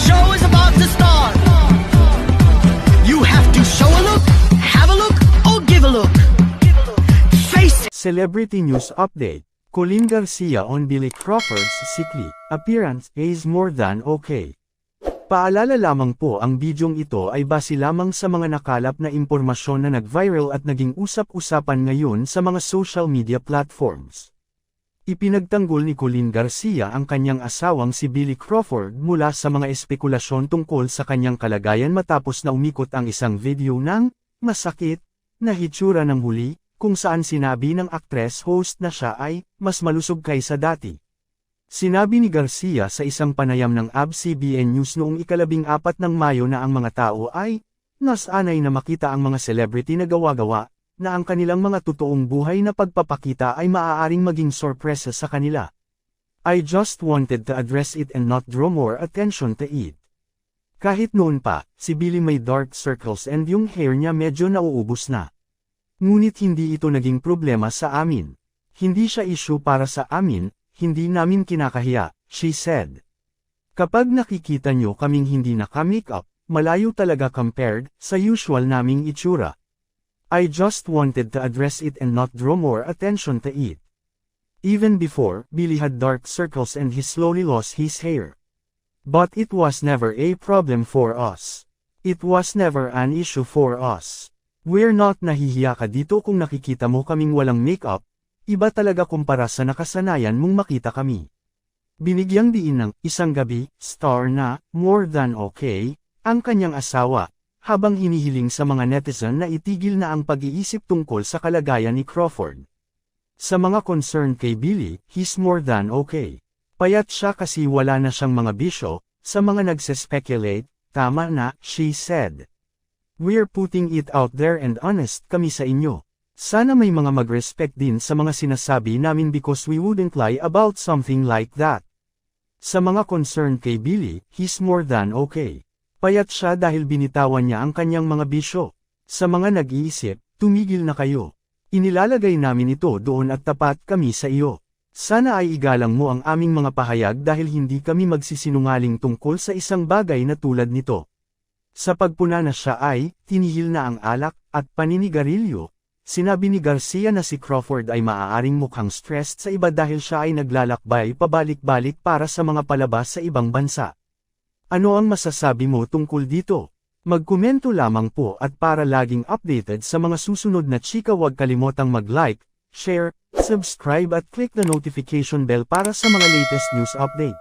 show is about to start. You have to show a look, have a look, or give a look. Face it. Celebrity News Update. Colleen Garcia on Billy Crawford's sickly appearance is more than okay. Paalala lamang po, ang bidyong ito ay base lamang sa mga nakalap na impormasyon na nag-viral at naging usap-usapan ngayon sa mga social media platforms. Ipinagtanggol ni Colleen Garcia ang kanyang asawang si Billy Crawford mula sa mga espekulasyon tungkol sa kanyang kalagayan matapos na umikot ang isang video ng masakit na hitsura ng huli, kung saan sinabi ng actress host na siya ay mas malusog kaysa dati. Sinabi ni Garcia sa isang panayam ng ABS-CBN News noong 14 ng Mayo na ang mga tao ay nasanay na makita ang mga celebrity na gawa-gawa, na ang kanilang mga totoong buhay na pagpapakita ay maaaring maging sorpresa sa kanila. I just wanted to address it and not draw more attention to it. Kahit noon pa, si Billy may dark circles and yung hair niya medyo nauubos na. Ngunit hindi ito naging problema sa amin. Hindi siya issue para sa amin, hindi namin kinakahiya, she said. Kapag nakikita nyo kaming hindi naka-makeup, malayo talaga compared sa usual naming itsura. I just wanted to address it and not draw more attention to it. Even before, Billy had dark circles and he slowly lost his hair. But it was never a problem for us. It was never an issue for us. We're not nahihiya ka dito kung nakikita mo kaming walang makeup, iba talaga kumpara sa nakasanayan mong makita kami. Binigyang diin ng isang gabi, star na, more than okay, ang kanyang asawa, habang hinihiling sa mga netizen na itigil na ang pag-iisip tungkol sa kalagayan ni Crawford. Sa mga concern kay Billy, he's more than okay. Payat siya kasi wala na siyang mga bisyo, sa mga nagse-speculate, tama na, she said. We're putting it out there and honest kami sa inyo. Sana may mga mag-respect din sa mga sinasabi namin because we wouldn't lie about something like that. Sa mga concern kay Billy, he's more than okay. Payat siya dahil binitawan niya ang kanyang mga bisyo. Sa mga nag-iisip, tumigil na kayo. Inilalagay namin ito doon at tapat kami sa iyo. Sana ay igalang mo ang aming mga pahayag dahil hindi kami magsisinungaling tungkol sa isang bagay na tulad nito. Sa pagpuna na siya ay, tinihil na ang alak, at paninigarilyo, sinabi ni Garcia na si Crawford ay maaaring mukhang stressed sa iba dahil siya ay naglalakbay pabalik-balik para sa mga palabas sa ibang bansa. Ano ang masasabi mo tungkol dito? Magkomento lamang po at para laging updated sa mga susunod na chika, huwag kalimotang mag-like, share, subscribe at click the notification bell para sa mga latest news update.